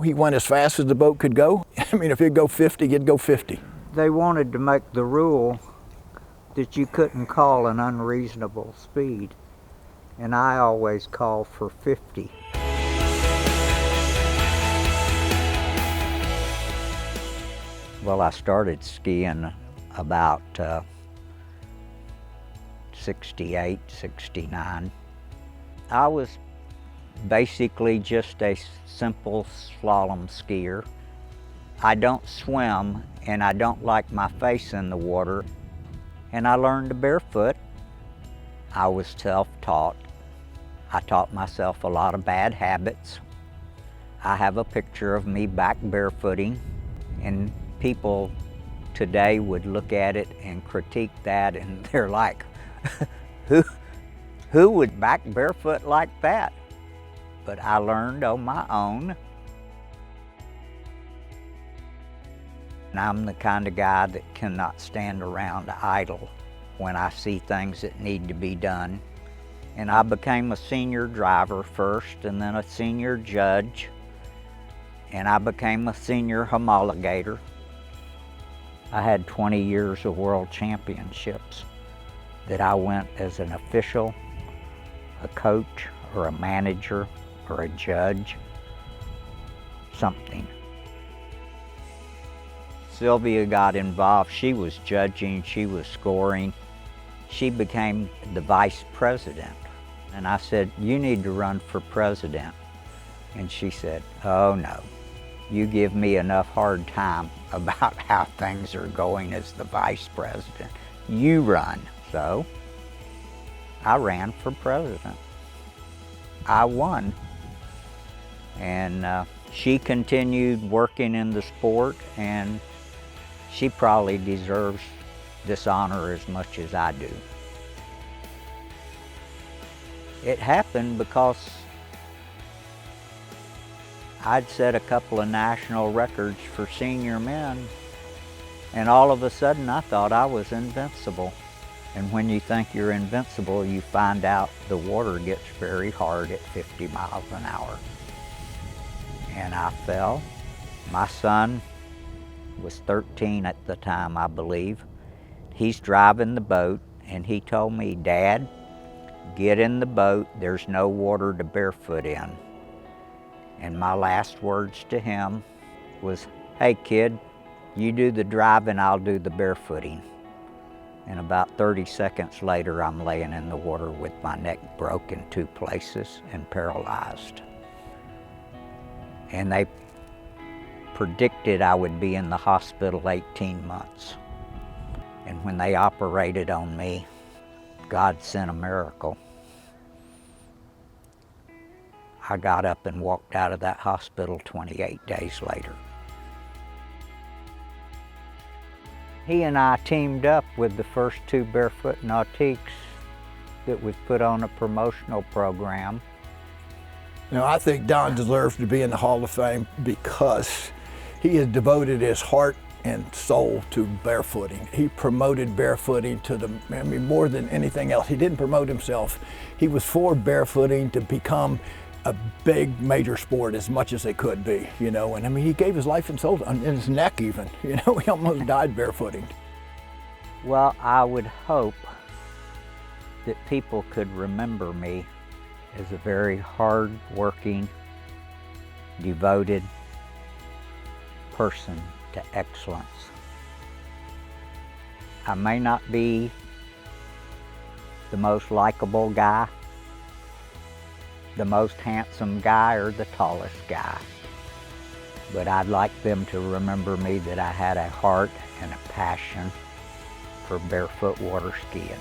He went as fast as the boat could go. I mean, if it'd go 50, it'd go 50. They wanted to make the rule that you couldn't call an unreasonable speed, and I always call for 50. Well, I started skiing about 68, 69. I was basically just a simple slalom skier. I don't swim and I don't like my face in the water. And I learned to barefoot. I was self-taught. I taught myself a lot of bad habits. I have a picture of me back barefooting, and people today would look at it and critique that, and they're like, who would back barefoot like that? But I learned on my own. And I'm the kind of guy that cannot stand around idle when I see things that need to be done. And I became a senior driver first, and then a senior judge, and I became a senior homologator. I had 20 years of world championships that I went as an official, a coach, or a manager, or a judge, something. Sylvia got involved. She was judging, she was scoring. She became the vice president. And I said, "You need to run for president." And she said, "Oh no, you give me enough hard time about how things are going as the vice president. You run." So I ran for president. I won. And she continued working in the sport, and she probably deserves this honor as much as I do. It happened because I'd set a couple of national records for senior men, and all of a sudden I thought I was invincible. And when you think you're invincible, you find out the water gets very hard at 50 miles an hour. And I fell. My son was 13 at the time, I believe. He's driving the boat, and he told me, "Dad, get in the boat, there's no water to barefoot in." And my last words to him was, "Hey kid, you do the driving, I'll do the barefooting." And about 30 seconds later, I'm laying in the water with my neck broke in 2 places and paralyzed. And they predicted I would be in the hospital 18 months. And when they operated on me, God sent a miracle. I got up and walked out of that hospital 28 days later. He and I teamed up with the first 2 Barefoot Nautiques that was put on a promotional program. You know, I think Don deserves to be in the Hall of Fame because he has devoted his heart and soul to barefooting. He promoted barefooting to more than anything else. He didn't promote himself. He was for barefooting to become a big major sport as much as it could be, you know. And I mean, he gave his life and soul, in his neck even, you know, he almost died barefooting. Well, I would hope that people could remember me as a very hard-working, devoted person to excellence. I may not be the most likable guy, the most handsome guy, or the tallest guy, but I'd like them to remember me that I had a heart and a passion for barefoot water skiing.